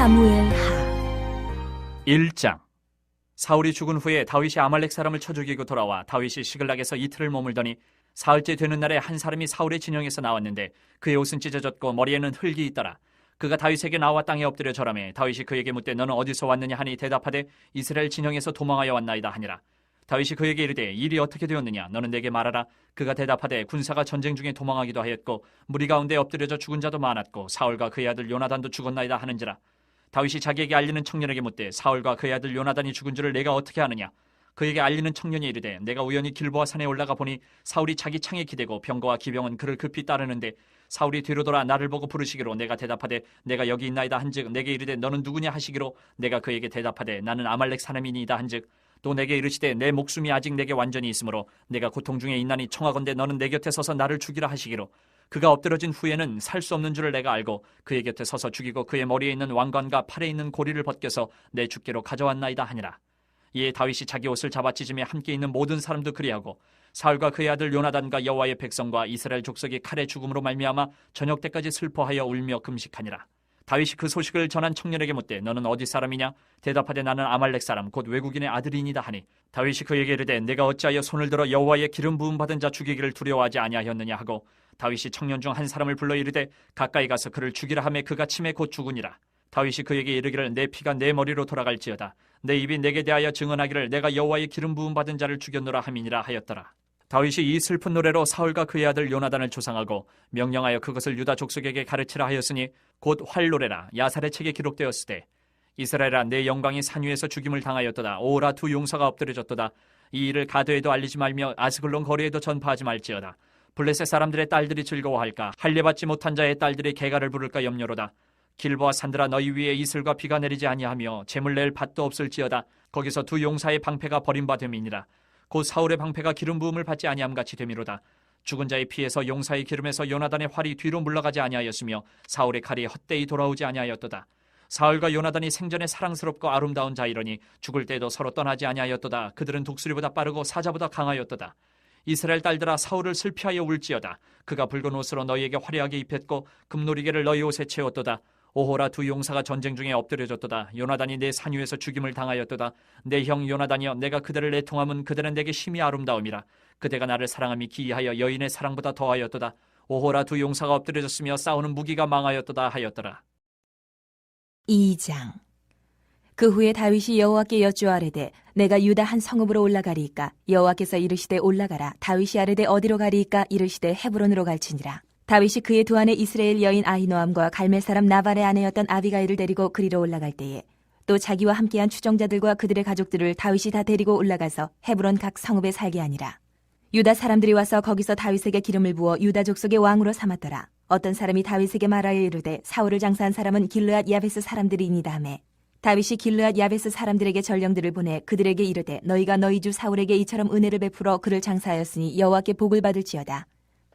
사무엘하 1장. 사울이 죽은 후에 다윗이 아말렉 사람을 쳐 죽이고 돌아와 다윗이 시글락에서 이틀을 머물더니 사흘째 되는 날에 한 사람이 사울의 진영에서 나왔는데 그의 옷은 찢어졌고 머리에는 흙이 있더라. 그가 다윗에게 나와 땅에 엎드려 절하매 다윗이 그에게 묻되 너는 어디서 왔느냐 하니 대답하되 이스라엘 진영에서 도망하여 왔나이다 하니라. 다윗이 그에게 이르되 일이 어떻게 되었느냐 너는 내게 말하라. 그가 대답하되 군사가 전쟁 중에 도망하기도 하였고 무리 가운데 엎드려져 죽은 자도 많았고 사울과 그의 아들 요나단도 죽었나이다 하는지라. 다윗이 자기에게 알리는 청년에게 묻되 사울과 그의 아들 요나단이 죽은 줄을 내가 어떻게 아느냐. 그에게 알리는 청년이 이르되 내가 우연히 길보아 산에 올라가 보니 사울이 자기 창에 기대고 병거와 기병은 그를 급히 따르는데 사울이 뒤로 돌아 나를 보고 부르시기로 내가 대답하되 내가 여기 있나이다 한즉 내게 이르되 너는 누구냐 하시기로 내가 그에게 대답하되 나는 아말렉 사람이니이다 한즉 또 내게 이르시되 내 목숨이 아직 내게 완전히 있으므로 내가 고통 중에 있나니 청하건대 너는 내 곁에 서서 나를 죽이라 하시기로 그가 엎드러진 후에는 살 수 없는 줄을 내가 알고 그의 곁에 서서 죽이고 그의 머리에 있는 왕관과 팔에 있는 고리를 벗겨서 내 주께로 가져왔나이다 하니라. 이에 다윗이 자기 옷을 잡아 찢으며 함께 있는 모든 사람도 그리하고 사울과 그의 아들 요나단과 여호와의 백성과 이스라엘 족속이 칼의 죽음으로 말미암아 저녁 때까지 슬퍼하여 울며 금식하니라. 다윗이 그 소식을 전한 청년에게 묻되 너는 어디 사람이냐? 대답하되 나는 아말렉 사람 곧 외국인의 아들이니다 하니 다윗이 그에게 이르되 내가 어찌하여 손을 들어 여호와의 기름 부음 받은 자 죽이기를 두려워하지 아니하였느냐 하고 다윗이 청년 중 한 사람을 불러 이르되 가까이 가서 그를 죽이라 하매 그가 침에 곧 죽으니라. 다윗이 그에게 이르기를 내 피가 내 머리로 돌아갈지어다 내 입이 내게 대하여 증언하기를 내가 여호와의 기름 부음 받은 자를 죽였노라 함이니라 하였더라. 다윗이 이 슬픈 노래로 사울과 그의 아들 요나단을 조상하고 명령하여 그것을 유다 족속에게 가르치라 하였으니 곧 활노래라 야살의 책에 기록되었으되 이스라엘아 내 영광이 산 위에서 죽임을 당하였도다. 오라 두 용사가 엎드려졌도다. 이 일을 가드에도 알리지 말며 아스글론 거리에도 전파하지 말지어다. 블레셋 사람들의 딸들이 즐거워할까 할례받지 못한 자의 딸들이 개가를 부를까 염려로다. 길보아 산들아 너희 위에 이슬과 비가 내리지 아니하며 재물 낼 밭도 없을지어다. 거기서 두 용사의 방패가 버림바 됨이니라. 곧 사울의 방패가 기름 부음을 받지 아니함 같이 됨이로다. 죽은 자의 피에서 용사의 기름에서 요나단의 활이 뒤로 물러가지 아니하였으며 사울의 칼이 헛되이 돌아오지 아니하였도다. 사울과 요나단이 생전에 사랑스럽고 아름다운 자이러니 죽을 때도 서로 떠나지 아니하였도다. 그들은 독수리보다 빠르고 사자보다 강하였도다. 이스라엘 딸들아 사울을 슬피하여 울지어다. 그가 붉은 옷으로 너희에게 화려하게 입혔고 금노리개를 너희 옷에 채웠도다. 오호라 두 용사가 전쟁 중에 엎드려졌도다. 요나단이 내 산 위에서 죽임을 당하였도다. 내 형 요나단이여 내가 그들을 내통함은 그들은 내게 심히 아름다움이라. 그대가 나를 사랑함이 기이하여 여인의 사랑보다 더하였도다. 오호라 두 용사가 엎드려졌으며 싸우는 무기가 망하였도다 하였더라. 2장. 그 후에 다윗이 여호와께 여쭈아르되 내가 유다 한 성읍으로 올라가리이까 여호와께서 이르시되 올라가라. 다윗이 아르되 어디로 가리이까 이르시되 헤브론으로 갈지니라. 다윗이 그의 두 아내 이스라엘 여인 아히노암과 갈멜 사람 나발의 아내였던 아비가일을 데리고 그리로 올라갈 때에 또 자기와 함께한 추종자들과 그들의 가족들을 다윗이 다 데리고 올라가서 헤브론 각 성읍에 살게 하니라. 유다 사람들이 와서 거기서 다윗에게 기름을 부어 유다 족속의 왕으로 삼았더라. 어떤 사람이 다윗에게 말하여 이르되 사울을 장사한 사람은 길르앗 야베스 사람들이니이다 하매 다윗이 길르앗 야베스 사람들에게 전령들을 보내 그들에게 이르되 너희가 너희 주 사울에게 이처럼 은혜를 베풀어 그를 장사하였으니 여호와께 복을 받을지어다.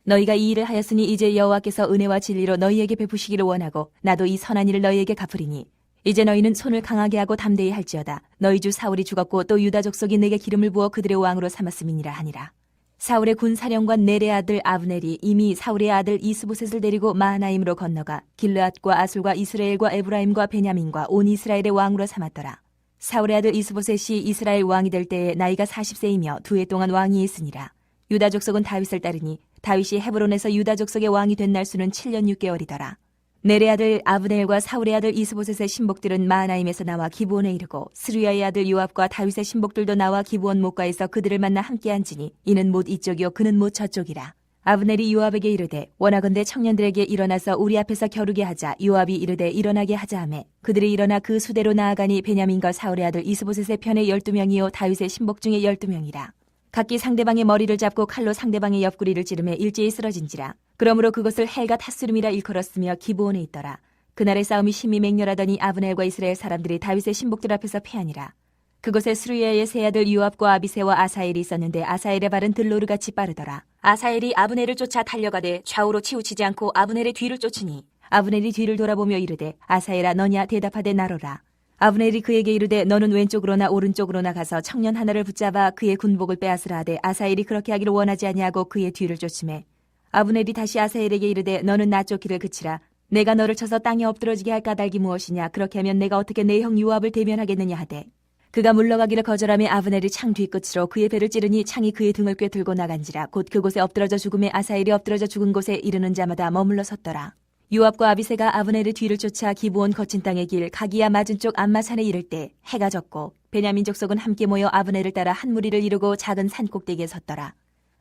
너희가 이 일을 하였으니 이제 여호와께서 은혜와 진리로 너희에게 베푸시기를 원하고 나도 이 선한 일을 너희에게 갚으리니 이제 너희는 손을 강하게 하고 담대히 할지어다. 너희 주 사울이 죽었고 또 유다 족속이 내게 기름을 부어 그들의 왕으로 삼았음이니라 하니라. 사울의 군사령관 넬의 아들 아브넬이 이미 사울의 아들 이스보셋을 데리고 마하나임으로 건너가 길르앗과 아술과 이스라엘과 에브라임과 베냐민과 온 이스라엘의 왕으로 삼았더라. 사울의 아들 이스보셋이 이스라엘 왕이 될 때에 나이가 40세이며 2해 동안 왕이 있으니라. 유다 족속은 다윗을 따르니 다윗이 헤브론에서 유다 족속의 왕이 된 날 수는 7년 6개월이더라. 넬의 아들 아브넬과 사울의 아들 이스보셋의 신복들은 마하나임에서 나와 기브온에 이르고 스루야의 아들 요압과 다윗의 신복들도 나와 기브온 목가에서 그들을 만나 함께 앉으니 이는 못 이쪽이요 그는 못 저쪽이라. 아브넬이 요압에게 이르되 원하건대 청년들에게 일어나서 우리 앞에서 겨루게 하자. 요압이 이르되 일어나게 하자 하매 그들이 일어나 그 수대로 나아가니 베냐민과 사울의 아들 이스보셋의 편에 12명이요 다윗의 신복 중에 12명이라. 각기 상대방의 머리를 잡고 칼로 상대방의 옆구리를 찌르매 일제히 쓰러진지라. 그러므로 그것을 헬가 타스름이라 일컬었으며 기브온에 있더라. 그날의 싸움이 심히 맹렬하더니 아브넬과 이스라엘 사람들이 다윗의 신복들 앞에서 패하니라. 그곳에 스루야의 세 아들 요압과 아비새와 아사엘이 있었는데 아사엘의 발은 들로르같이 빠르더라. 아사엘이 아브넬을 쫓아 달려가되 좌우로 치우치지 않고 아브넬의 뒤를 쫓으니 아브넬이 뒤를 돌아보며 이르되 아사엘아 너냐 대답하되 나로라. 아브넬이 그에게 이르되 너는 왼쪽으로나 오른쪽으로나 가서 청년 하나를 붙잡아 그의 군복을 빼앗으라 하되 아사엘이 그렇게 하기를 원하지 아니하고 그의 뒤를 쫓으매 아브넬이 다시 아사엘에게 이르되 너는 나 쫓기를 그치라. 내가 너를 쳐서 땅에 엎드러지게 할 까닭이 무엇이냐? 그렇게 하면 내가 어떻게 내 형 요압을 대면하겠느냐 하되 그가 물러가기를 거절하며 아브넬이 창 뒤끝으로 그의 배를 찌르니 창이 그의 등을 꿰들고 나간지라. 곧 그곳에 엎드러져 죽음에 아사엘이 엎드러져 죽은 곳에 이르는 자마다 머물러 섰더라. 요압과 아비새가 아브넬의 뒤를 쫓아 기브온 거친 땅의 길 가기야 맞은 쪽 암마산에 이를 때 해가 졌고 베냐민 족속은 함께 모여 아브넬을 따라 한 무리를 이루고 작은 산 꼭대기에 섰더라.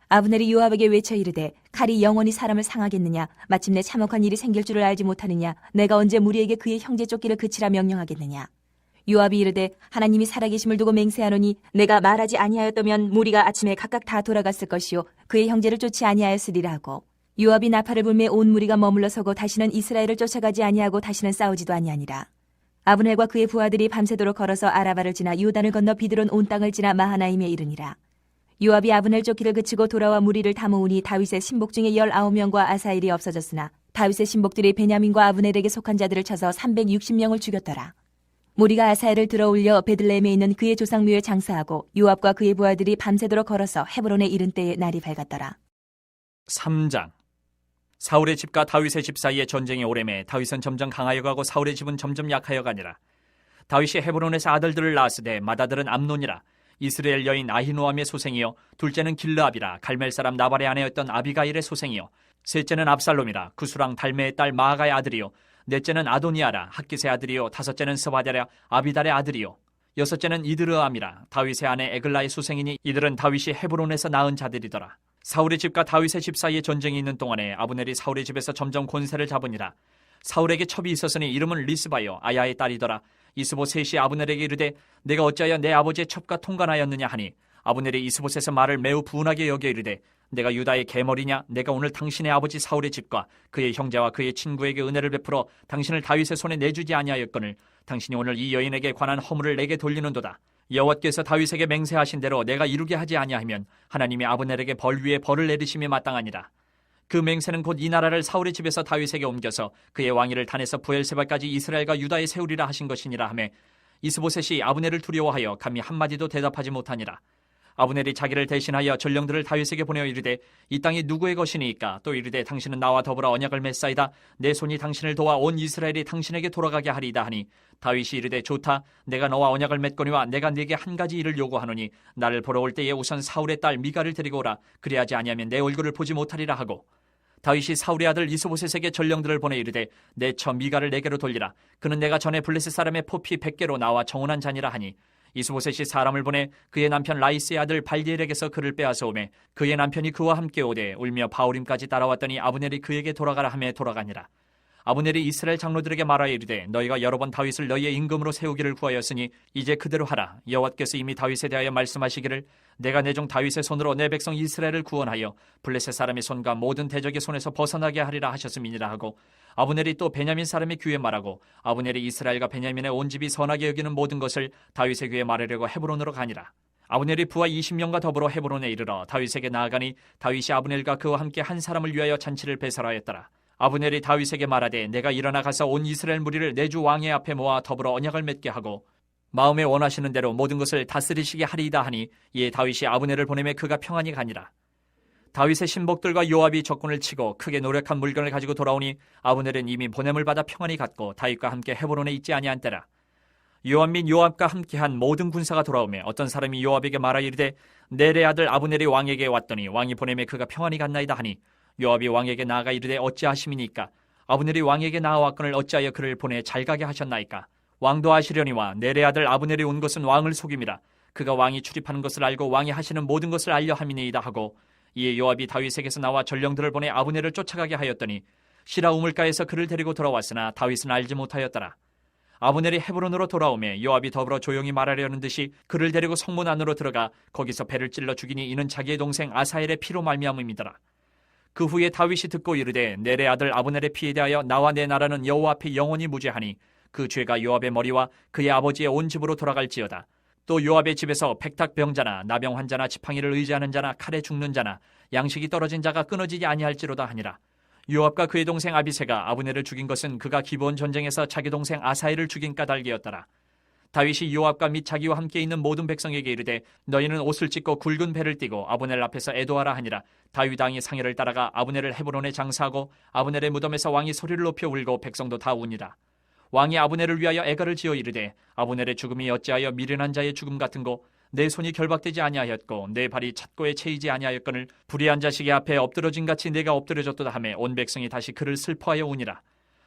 아브넬이 요압에게 외쳐 이르되 칼이 영원히 사람을 상하겠느냐? 마침내 참혹한 일이 생길 줄을 알지 못하느냐? 내가 언제 무리에게 그의 형제 쫓기를 그치라 명령하겠느냐? 요압이 이르되 하나님이 살아계심을 두고 맹세하노니 내가 말하지 아니하였다면 무리가 아침에 각각 다 돌아갔을 것이요 그의 형제를 쫓지 아니하였으리라 하고 요압이 나팔을 불매 온 무리가 머물러 서고 다시는 이스라엘을 쫓아가지 아니하고 다시는 싸우지도 아니하니라. 아브넬과 그의 부하들이 밤새도록 걸어서 아라바를 지나 요단을 건너 비드론 온 땅을 지나 마하나임에 이르니라. 요압이 아브넬 쫓기를 그치고 돌아와 무리를 다 모으니 다윗의 신복 중에 19명과 아사엘이 없어졌으나 다윗의 신복들이 베냐민과 아브넬에게 속한 자들을 쳐서 360명을 죽였더라. 무리가 아사엘을 들어올려 베들레헴에 있는 그의 조상묘에 장사하고 요압과 그의 부하들이 밤새도록 걸어서 헤브론에 이른 때에 날이 밝았더라. 3장. 사울의 집과 다윗의 집 사이에 전쟁이 오래매 다윗은 점점 강하여 가고 사울의 집은 점점 약하여 가니라. 다윗이 헤브론에서 아들들을 낳았으되 맏아들은 암논이라. 이스라엘 여인 아히노암의 소생이요 둘째는 길르압이라. 갈멜 사람 나발의 아내였던 아비가일의 소생이요 셋째는 압살롬이라. 구수랑 달메의 딸 마아가의 아들이요 넷째는 아도니아라. 학기스의 아들이요 다섯째는 스바랴 아비달의 아들이요 여섯째는 이드르암이라. 다윗의 아내 에글라의 소생이니 이들은 다윗이 헤브론에서 낳은 자들이더라. 사울의 집과 다윗의 집 사이에 전쟁이 있는 동안에 아브넬이 사울의 집에서 점점 권세를 잡으니라. 사울에게 첩이 있었으니 이름은 리스바요 아야의 딸이더라. 이스보셋이 아브넬에게 이르되 내가 어찌하여 내 아버지의 첩과 통관하였느냐 하니 아브넬이 이스보셋의 말을 매우 분하게 여겨 이르되 내가 유다의 계머리냐? 내가 오늘 당신의 아버지 사울의 집과 그의 형제와 그의 친구에게 은혜를 베풀어 당신을 다윗의 손에 내주지 아니하였거늘 당신이 오늘 이 여인에게 관한 허물을 내게 돌리는도다. 여호와께서 다윗에게 맹세하신 대로 내가 이루게 하지 아니하면 하나님이 아브넬에게 벌 위에 벌을 내리심이 마땅하니라. 그 맹세는 곧 이 나라를 사울의 집에서 다윗에게 옮겨서 그의 왕위를 단에서 부엘세바까지 이스라엘과 유다에 세우리라 하신 것이니라 하매 이스보셋이 아브넬을 두려워하여 감히 한마디도 대답하지 못하니라. 아브넬이 자기를 대신하여 전령들을 다윗에게 보내어 이르되 이 땅이 누구의 것이니이까? 또 이르되 당신은 나와 더불어 언약을 맺사이다. 내 손이 당신을 도와 온 이스라엘이 당신에게 돌아가게 하리이다 하니 다윗이 이르되 좋다. 내가 너와 언약을 맺거니와 내가 네게 한 가지 일을 요구하노니 나를 보러 올 때에 우선 사울의 딸 미가를 데리고 오라. 그리하지 아니하면 내 얼굴을 보지 못하리라 하고 다윗이 사울의 아들 이스보셋에게 전령들을 보내 이르되 내 처 미가를 내게로 돌리라. 그는 내가 전에 블레셋 사람의 포피 100개로 나와 정혼한 자니라 하니 이스보셋이 사람을 보내 그의 남편 라이스의 아들 발디엘에게서 그를 빼앗아 오매 그의 남편이 그와 함께 오되 울며 바울임까지 따라왔더니 아브넬이 그에게 돌아가라 하며 돌아가니라. 아브넬이 이스라엘 장로들에게 말하여 이르되 너희가 여러 번 다윗을 너희의 임금으로 세우기를 구하였으니 이제 그대로 하라. 여호와께서 이미 다윗에 대하여 말씀하시기를 내가 내 종 다윗의 손으로 내 백성 이스라엘을 구원하여 블레셋 사람의 손과 모든 대적의 손에서 벗어나게 하리라 하셨음이니라 하고 아브넬이 또 베냐민 사람의 귀에 말하고 아브넬이 이스라엘과 베냐민의 온 집이 선하게 여기는 모든 것을 다윗의 귀에 말하려고 헤브론으로 가니라. 아브넬이 부하 20명과 더불어 헤브론에 이르러 다윗에게 나아가니 다윗이 아브넬과 그와 함께 한 사람을 위하여 잔치를 배설하였더라. 아브넬이 다윗에게 말하되 내가 일어나 가서 온 이스라엘 무리를 내 주 왕의 앞에 모아 더불어 언약을 맺게 하고 마음에 원하시는 대로 모든 것을 다스리시게 하리이다 하니 이에 다윗이 아브넬을 보내매 그가 평안히 가니라. 다윗의 신복들과 요압이 적군을 치고 크게 노력한 물건을 가지고 돌아오니 아브넬은 이미 보냄을 받아 평안히 갔고 다윗과 함께 헤브론에 있지 아니한 때라. 요압 및 요압과 함께한 모든 군사가 돌아오매 어떤 사람이 요압에게 말하 이르되 넬의 아들 아브넬이 왕에게 왔더니 왕이 보내매 그가 평안히 갔나이다 하니 요압이 왕에게 나아가 이르되 어찌하심이니까? 아브넬이 왕에게 나아왔거늘 어찌하여 그를 보내 잘 가게 하셨나이까? 왕도 아시려니와 넬의 아들 아브넬이 온 것은 왕을 속임이라. 그가 왕이 출입하는 것을 알고 왕이 하시는 모든 것을 알려 함이니이다 하고 이에 요압이 다윗에게서 나와 전령들을 보내 아브넬을 쫓아가게 하였더니 시라 우물가에서 그를 데리고 돌아왔으나 다윗은 알지 못하였더라. 아브넬이 헤브론으로 돌아오매 요압이 더불어 조용히 말하려는 듯이 그를 데리고 성문 안으로 들어가 거기서 배를 찔러 죽이니 이는 자기의 동생 아사엘의 피로 말미암음이더라. 그 후에 다윗이 듣고 이르되 넬의 아들 아브넬의 피에 대하여 나와 내 나라는 여호와 앞에 영원히 무죄하니 그 죄가 요압의 머리와 그의 아버지의 온 집으로 돌아갈지어다. 또 요압의 집에서 백탁병자나 나병 환자나 지팡이를 의지하는 자나 칼에 죽는 자나 양식이 떨어진 자가 끊어지지 아니할지로다 하니라. 요압과 그의 동생 아비새가 아브넬을 죽인 것은 그가 기브온 전쟁에서 자기 동생 아사엘을 죽인 까닭이었더라. 다윗이 요압과 및 자기와 함께 있는 모든 백성에게 이르되 너희는 옷을 찢고 굵은 배를 띠고 아브넬 앞에서 애도하라 하니라. 다윗 왕이 상의를 따라가 아브넬을 헤브론에 장사하고 아브넬의 무덤에서 왕이 소리를 높여 울고 백성도 다 우니라. 왕이 아브넬을 위하여 애가를 지어 이르되 아브넬의 죽음이 어찌하여 미련한 자의 죽음 같은고 내 손이 결박되지 아니하였고 내 발이 찻고에 채이지 아니하였거늘 불의한 자식의 앞에 엎드러진 같이 내가 엎드려졌도다 하매 온 백성이 다시 그를 슬퍼하여 우니라.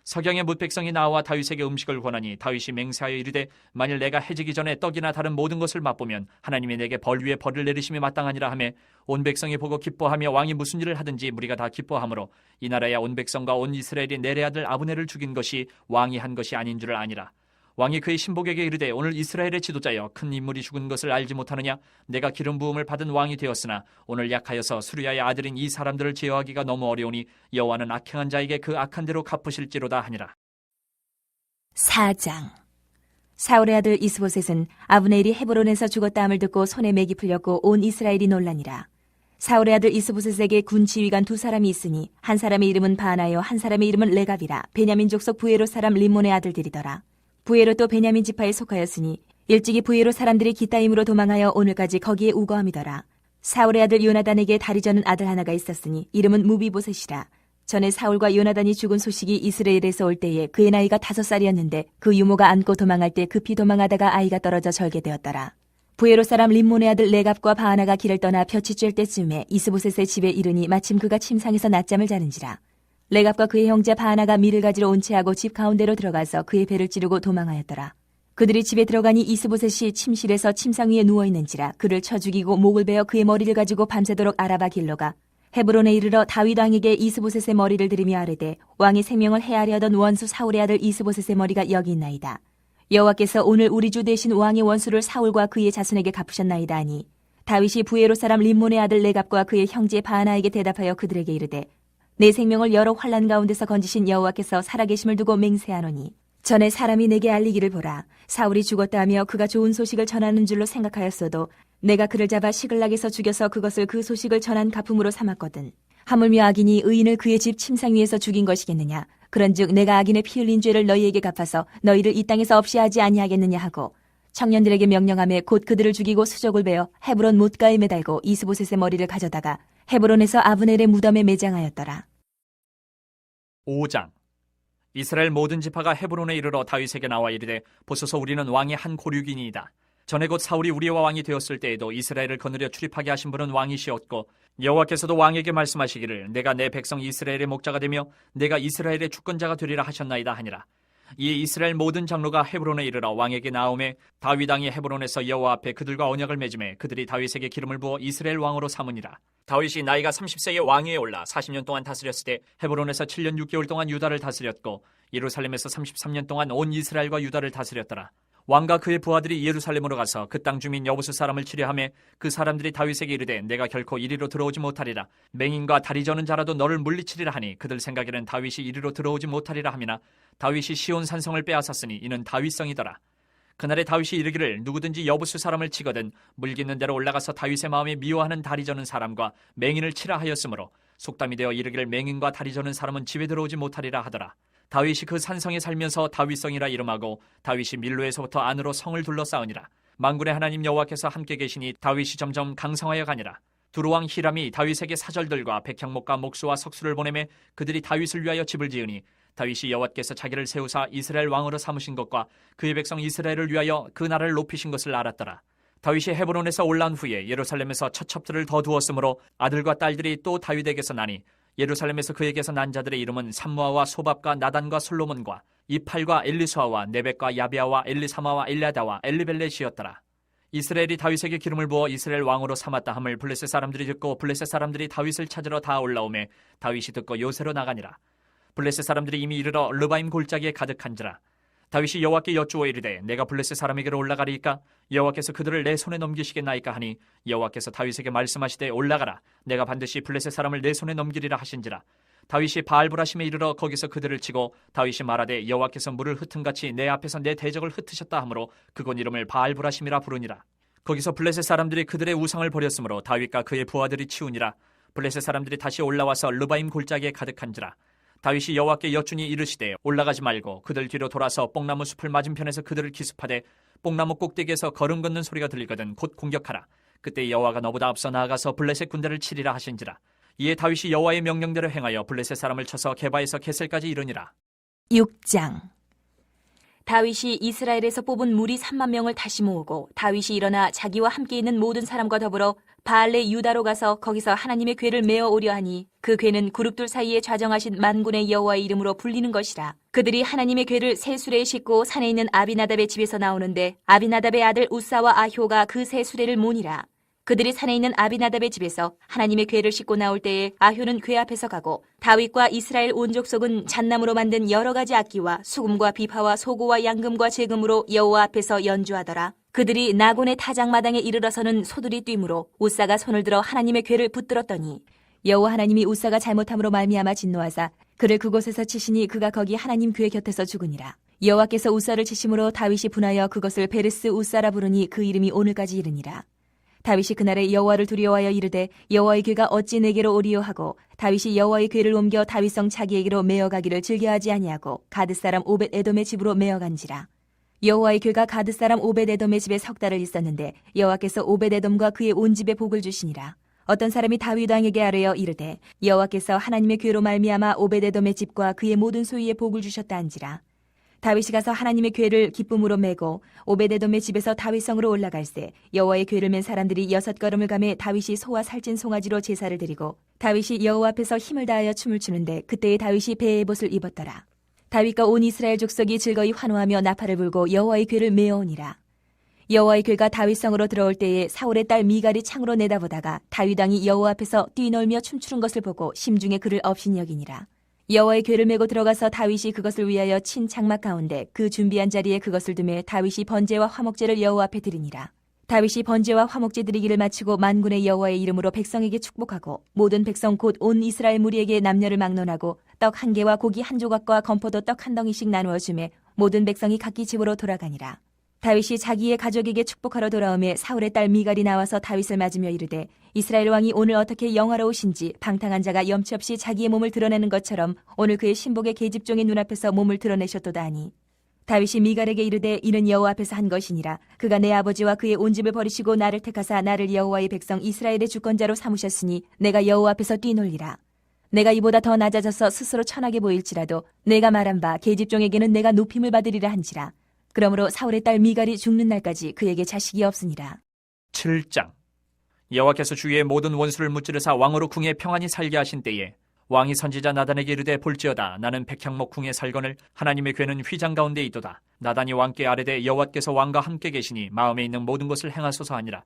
서경의 뭇 백성이 나와 다윗에게 음식을 권하니 다윗이 맹세하여 이르되 만일 내가 해지기 전에 떡이나 다른 모든 것을 맛보면 하나님이 내게 벌 위에 벌을 내리심이 마땅하니라 하매 온 백성이 보고 기뻐하며 왕이 무슨 일을 하든지 무리가 다 기뻐하므로 이 나라의 온 백성과 온 이스라엘이 내레 아들 아브넬을 죽인 것이 왕이 한 것이 아닌 줄을 아니라. 왕이 그의 신복에게 이르되 오늘 이스라엘의 지도자여 큰 인물이 죽은 것을 알지 못하느냐. 내가 기름 부음을 받은 왕이 되었으나 오늘 약하여서 수르야의 아들인 이 사람들을 제어하기가 너무 어려우니 여호와는 악행한 자에게 그 악한 대로 갚으실지로다 하니라. 4장. 사울의 아들 이스보셋은 아브넬이 헤브론에서 죽었다 함을 듣고 손에 맥이 풀렸고 온 이스라엘이 놀라니라. 사울의 아들 이스보셋에게 군 지휘관 두 사람이 있으니 한 사람의 이름은 바나요 한 사람의 이름은 레갑이라. 베냐민 족속 부에로 사람 림몬의 아들들이더라. 부에롯도 베냐민 지파에 속하였으니 일찍이 부에롯 사람들이 기타임으로 도망하여 오늘까지 거기에 우거함이더라. 사울의 아들 요나단에게 다리 저는 아들 하나가 있었으니 이름은 무비보셋이라. 전에 사울과 요나단이 죽은 소식이 이스라엘에서 올 때에 그의 나이가 5살이었는데 그 유모가 안고 도망할 때 급히 도망하다가 아이가 떨어져 절개되었더라. 부에롯 사람 림몬의 아들 레갑과 바하나가 길을 떠나 볕이 쬐을 때쯤에 이스보셋의 집에 이르니 마침 그가 침상에서 낮잠을 자는지라. 레갑과 그의 형제 바하나가 밀을 가지러 온 채하고 집 가운데로 들어가서 그의 배를 찌르고 도망하였더라. 그들이 집에 들어가니 이스보셋이 침실에서 침상 위에 누워있는지라. 그를 쳐 죽이고 목을 베어 그의 머리를 가지고 밤새도록 아라바 길로가 헤브론에 이르러 다윗 왕에게 이스보셋의 머리를 들이며 아뢰되 왕의 생명을 해하려 하던 원수 사울의 아들 이스보셋의 머리가 여기 있나이다. 여호와께서 오늘 우리 주 대신 왕의 원수를 사울과 그의 자손에게 갚으셨나이다 하니 다윗이 부에롯 사람 림몬의 아들 레갑과 그의 형제 바하나에게 대답하여 그들에게 이르되 내 생명을 여러 환난 가운데서 건지신 여호와께서 살아계심을 두고 맹세하노니 전에 사람이 내게 알리기를 보라. 사울이 죽었다 하며 그가 좋은 소식을 전하는 줄로 생각하였어도 내가 그를 잡아 시글락에서 죽여서 그것을 그 소식을 전한 가품으로 삼았거든. 하물며 악인이 의인을 그의 집 침상 위에서 죽인 것이겠느냐. 그런즉 내가 악인의 피 흘린 죄를 너희에게 갚아서 너희를 이 땅에서 없이 하지 아니하겠느냐 하고 청년들에게 명령하며 곧 그들을 죽이고 수족을 베어 헤브론 못가에 매달고 이스보셋의 머리를 가져다가 헤브론에서 아브넬의 무덤에 매장하였더라. 5장. 이스라엘 모든 지파가 헤브론에 이르러 다윗에게 나와 이르되 보소서 우리는 왕의 한 고륙이니이다. 전에 곧 사울이 우리와 왕이 되었을 때에도 이스라엘을 거느려 출입하게 하신 분은 왕이시었고 여호와께서도 왕에게 말씀하시기를 내가 내 백성 이스라엘의 목자가 되며 내가 이스라엘의 주권자가 되리라 하셨나이다 하니라. 이에 이스라엘 모든 장로가 헤브론에 이르러 왕에게 나오매 다윗 왕이 헤브론에서 여호와 앞에 그들과 언약을 맺음에 그들이 다윗에게 기름을 부어 이스라엘 왕으로 삼으니라. 다윗이 나이가 30세에 왕위에 올라 40년 동안 다스렸을 때 헤브론에서 7년 6개월 동안 유다를 다스렸고 예루살렘에서 33년 동안 온 이스라엘과 유다를 다스렸더라. 왕과 그의 부하들이 예루살렘으로 가서 그 땅 주민 여부수 사람을 치려하매 그 사람들이 다윗에게 이르되 내가 결코 이리로 들어오지 못하리라. 맹인과 다리 저는 자라도 너를 물리치리라 하니 그들 생각에는 다윗이 이리로 들어오지 못하리라 하미나 다윗이 시온 산성을 빼앗았으니 이는 다윗성이더라. 그날에 다윗이 이르기를 누구든지 여부수 사람을 치거든 물깃는 대로 올라가서 다윗의 마음에 미워하는 다리 저는 사람과 맹인을 치라 하였으므로 속담이 되어 이르기를 맹인과 다리 저는 사람은 집에 들어오지 못하리라 하더라. 다윗이 그 산성에 살면서 다윗성이라 이름하고 다윗이 밀로에서부터 안으로 성을 둘러싸우니라. 만군의 하나님 여호와께서 함께 계시니 다윗이 점점 강성하여 가니라. 두루왕 히람이 다윗에게 사절들과 백향목과 목수와 석수를 보내매 그들이 다윗을 위하여 집을 지으니 다윗이 여호와께서 자기를 세우사 이스라엘 왕으로 삼으신 것과 그의 백성 이스라엘을 위하여 그 나라를 높이신 것을 알았더라. 다윗이 헤브론에서 올라온 후에 예루살렘에서 처첩들을 더 두었으므로 아들과 딸들이 또 다윗에게서 나니 예루살렘에서 그에게서 난 자들의 이름은 삼무아와 소밥과 나단과 솔로몬과 이팔과 엘리수아와 네벡과 야비아와 엘리사마와 엘리아다와 엘리벨렛이었더라. 이스라엘이 다윗에게 기름을 부어 이스라엘 왕으로 삼았다 함을 블레셋 사람들이 듣고 블레셋 사람들이 다윗을 찾으러 다 올라오매 다윗이 듣고 요새로 나가니라. 블레셋 사람들이 이미 이르러 르바임 골짜기에 가득한지라. 다윗이 여호와께 여쭈어 이르되 내가 블레셋 사람에게로 올라가리이까 여호와께서 그들을 내 손에 넘기시겠나이까 하니 여호와께서 다윗에게 말씀하시되 올라가라. 내가 반드시 블레셋 사람을 내 손에 넘기리라 하신지라. 다윗이 바알브라심에 이르러 거기서 그들을 치고 다윗이 말하되 여호와께서 물을 흩음같이 내 앞에서 내 대적을 흩으셨다 하므로 그곳 이름을 바알브라심이라 부르니라. 거기서 블레셋 사람들이 그들의 우상을 버렸으므로 다윗과 그의 부하들이 치우니라. 블레셋 사람들이 다시 올라와서 르바임 골짜기에 가득한지라. 다윗이 여호와께 여쭈니 이르시되 올라가지 말고 그들 뒤로 돌아서 뽕나무 숲을 맞은편에서 그들을 기습하되 뽕나무 꼭대기에서 걸음 걷는 소리가 들리거든 곧 공격하라. 그때 여호와가 너보다 앞서 나아가서 블레셋 군대를 치리라 하신지라. 이에 다윗이 여호와의 명령대로 행하여 블레셋 사람을 쳐서 게바에서 게셀까지 이르니라. 6장. 다윗이 이스라엘에서 뽑은 무리 3만 명을 다시 모으고 다윗이 일어나 자기와 함께 있는 모든 사람과 더불어 바알레 유다로 가서 거기서 하나님의 궤를 메어 오려 하니 그 궤는 그룹들 사이에 좌정하신 만군의 여호와의 이름으로 불리는 것이라. 그들이 하나님의 궤를 새 수레에 싣고 산에 있는 아비나답의 집에서 나오는데 아비나답의 아들 우사와 아효가 그 새 수레를 모니라. 그들이 산에 있는 아비나답의 집에서 하나님의 궤를 싣고 나올 때에 아효는 궤 앞에서 가고 다윗과 이스라엘 온 족속은 잣나무로 만든 여러 가지 악기와 수금과 비파와 소고와 양금과 제금으로 여호와 앞에서 연주하더라. 그들이 나곤의 타작마당에 이르러서는 소들이 뛰므로 우사가 손을 들어 하나님의 궤를 붙들었더니 여호와 하나님이 우사가 잘못함으로 말미암아 진노하사 그를 그곳에서 치시니 그가 거기 하나님 궤 곁에서 죽으니라. 여호와께서 우사를 치심으로 다윗이 분하여 그것을 베르스 우사라 부르니 그 이름이 오늘까지 이르니라. 다윗이 그날에 여호와를 두려워하여 이르되 여호와의 궤가 어찌 내게로 오리요 하고 다윗이 여호와의 궤를 옮겨 다윗성 자기에게로 메어가기를 즐겨하지 아니하고 가드 사람 오벳 에돔의 집으로 메어간지라. 여호와의 궤가 가드 사람 오벳 에돔의 집에 석 달을 있었는데 여호와께서 오벳 에돔과 그의 온 집에 복을 주시니라. 어떤 사람이 다윗 왕에게 아뢰어 이르되 여호와께서 하나님의 궤로 말미암아 오벳 에돔의 집과 그의 모든 소유에 복을 주셨다 한지라. 다윗이 가서 하나님의 궤를 기쁨으로 메고 오베데돔의 집에서 다윗성으로 올라갈새 여호와의 궤를 맨 사람들이 6걸음을 가매 다윗이 소와 살찐 송아지로 제사를 드리고 다윗이 여호와 앞에서 힘을 다하여 춤을 추는데 그때에 다윗이 배의 벗을 입었더라. 다윗과 온 이스라엘 족속이 즐거이 환호하며 나팔을 불고 여호와의 궤를 메어오니라. 여호와의 궤가 다윗성으로 들어올 때에 사울의 딸 미갈이 창으로 내다보다가 다윗 왕이 여호와 앞에서 뛰놀며 춤추는 것을 보고 심중에 그를 업신 여기니라. 여호와의 궤를 메고 들어가서 다윗이 그것을 위하여 친 장막 가운데 그 준비한 자리에 그것을 두매 다윗이 번제와 화목제를 여호와 앞에 드리니라. 다윗이 번제와 화목제 드리기를 마치고 만군의 여호와의 이름으로 백성에게 축복하고 모든 백성 곧 온 이스라엘 무리에게 남녀를 막론하고 떡 한 개와 고기 한 조각과 건포도 떡 한 덩이씩 나누어 주매 모든 백성이 각기 집으로 돌아가니라. 다윗이 자기의 가족에게 축복하러 돌아오매 사울의 딸 미갈이 나와서 다윗을 맞으며 이르되 이스라엘 왕이 오늘 어떻게 영화로우신지 방탕한 자가 염치 없이 자기의 몸을 드러내는 것처럼 오늘 그의 신복의 계집종의 눈앞에서 몸을 드러내셨도다 하니 다윗이 미갈에게 이르되 이는 여호와 앞에서 한 것이니라. 그가 내 아버지와 그의 온 집을 버리시고 나를 택하사 나를 여호와의 백성 이스라엘의 주권자로 삼으셨으니 내가 여호와 앞에서 뛰놀리라. 내가 이보다 더 낮아져서 스스로 천하게 보일지라도 내가 말한 바 계집종에게는 내가 높임을 받으리라 한지라. 그러므로 사울의 딸 미갈이 죽는 날까지 그에게 자식이 없으니라. 7장. 여호와께서 주위의 모든 원수를 무찌르사 왕으로 궁에 평안히 살게 하신 때에 왕이 선지자 나단에게 이르되 볼지어다 나는 백향목 궁에 살거늘 하나님의 궤는 휘장 가운데 있도다. 나단이 왕께 아뢰되 여호와께서 왕과 함께 계시니 마음에 있는 모든 것을 행하소서 하니라.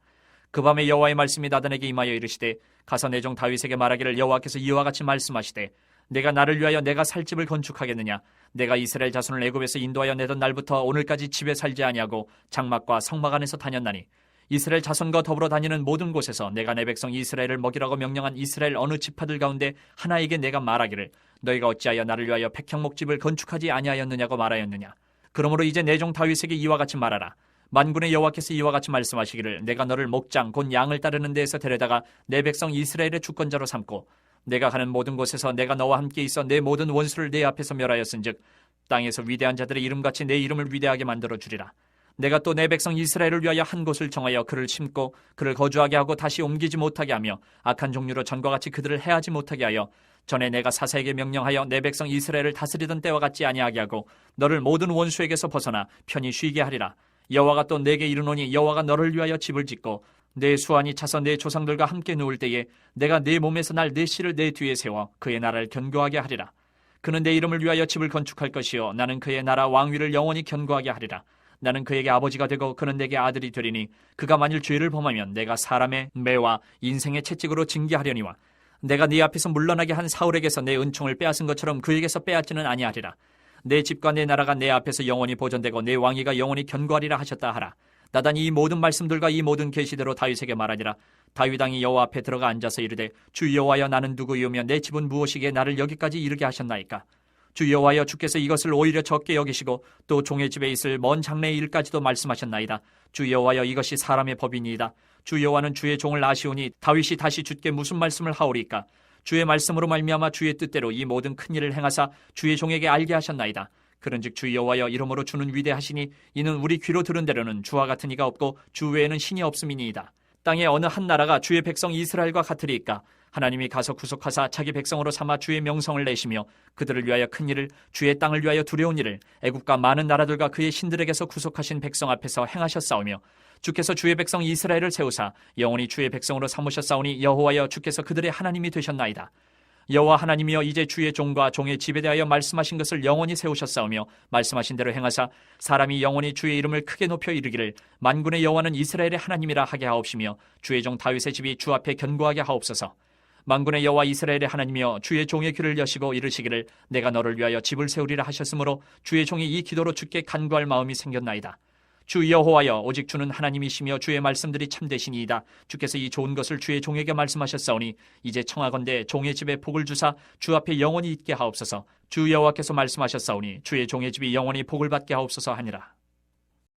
그 밤에 여호와의 말씀이 나단에게 임하여 이르시되 가서 내 종 다윗에게 말하기를 여호와께서 이와 같이 말씀하시되 내가 나를 위하여 내가 살 집을 건축하겠느냐. 내가 이스라엘 자손을 애굽에서 인도하여 내던 날부터 오늘까지 집에 살지 아니하고 장막과 성막 안에서 다녔나니 이스라엘 자손과 더불어 다니는 모든 곳에서 내가 내 백성 이스라엘을 먹이라고 명령한 이스라엘 어느 지파들 가운데 하나에게 내가 말하기를 너희가 어찌하여 나를 위하여 백향목집을 건축하지 아니하였느냐고 말하였느냐. 그러므로 이제 내 종 다윗에게 이와 같이 말하라. 만군의 여호와께서 이와 같이 말씀하시기를 내가 너를 목장 곧 양을 따르는 데에서 데려다가 내 백성 이스라엘의 주권자로 삼고 내가 가는 모든 곳에서 내가 너와 함께 있어 내 모든 원수를 내 앞에서 멸하였은즉 땅에서 위대한 자들의 이름같이 내 이름을 위대하게 만들어 주리라. 내가 또 내 백성 이스라엘을 위하여 한 곳을 정하여 그를 심고 그를 거주하게 하고 다시 옮기지 못하게 하며 악한 종류로 전과 같이 그들을 해하지 못하게 하여 전에 내가 사사에게 명령하여 내 백성 이스라엘을 다스리던 때와 같지 아니하게 하고 너를 모든 원수에게서 벗어나 편히 쉬게 하리라. 여호와가 또 내게 이르노니 여호와가 너를 위하여 집을 짓고 내 수완이 차서 내 조상들과 함께 누울 때에 내가 내 몸에서 날 내 씨를 내 뒤에 세워 그의 나라를 견고하게 하리라. 그는 내 이름을 위하여 집을 건축할 것이요 나는 그의 나라 왕위를 영원히 견고하게 하리라. 나는 그에게 아버지가 되고 그는 내게 아들이 되리니 그가 만일 죄를 범하면 내가 사람의 매와 인생의 채찍으로 징계하려니와 내가 네 앞에서 물러나게 한 사울에게서 내 은총을 빼앗은 것처럼 그에게서 빼앗지는 아니하리라. 내 집과 내 나라가 내 앞에서 영원히 보존되고 내 왕위가 영원히 견고하리라 하셨다 하라. 나단이 이 모든 말씀들과 이 모든 계시대로 다윗에게 말하니라. 다윗 왕이 여호와 앞에 들어가 앉아서 이르되 주 여호와여 나는 누구이오며 내 집은 무엇이기에 나를 여기까지 이르게 하셨나이까. 주 여호와여 주께서 이것을 오히려 적게 여기시고 또 종의 집에 있을 먼 장래의 일까지도 말씀하셨나이다. 주 여호와여 이것이 사람의 법이니이다. 주 여호와는 주의 종을 아시오니 다윗이 다시 주께 무슨 말씀을 하오리까. 주의 말씀으로 말미암아 주의 뜻대로 이 모든 큰 일을 행하사 주의 종에게 알게 하셨나이다. 그런즉 주 여호와여 이름으로 주는 위대하시니 이는 우리 귀로 들은 대로는 주와 같은 이가 없고 주 외에는 신이 없음이니이다. 땅에 어느 한 나라가 주의 백성 이스라엘과 같으리이까? 하나님이 가서 구속하사 자기 백성으로 삼아 주의 명성을 내시며 그들을 위하여 큰 일을, 주의 땅을 위하여 두려운 일을 애국과 많은 나라들과 그의 신들에게서 구속하신 백성 앞에서 행하셨사오며 주께서 주의 백성 이스라엘을 세우사 영원히 주의 백성으로 삼으셨사오니 여호와여 주께서 그들의 하나님이 되셨나이다. 여호와 하나님이여 이제 주의 종과 종의 집에 대하여 말씀하신 것을 영원히 세우셨사오며 말씀하신 대로 행하사 사람이 영원히 주의 이름을 크게 높여 이르기를 만군의 여호와는 이스라엘의 하나님이라 하게 하옵시며 주의 종 다윗의 집이 주 앞에 견고하게 하옵소서. 만군의 여호와 이스라엘의 하나님이여 주의 종의 귀를 여시고 이르시기를 내가 너를 위하여 집을 세우리라 하셨으므로 주의 종이 이 기도로 주께 간구할 마음이 생겼나이다. 주 여호와여 오직 주는 하나님이시며 주의 말씀들이 참되시니이다. 주께서 이 좋은 것을 주의 종에게 말씀하셨사오니 이제 청하건대 종의 집에 복을 주사 주 앞에 영원히 있게 하옵소서. 주 여호와께서 말씀하셨사오니 주의 종의 집이 영원히 복을 받게 하옵소서 하니라.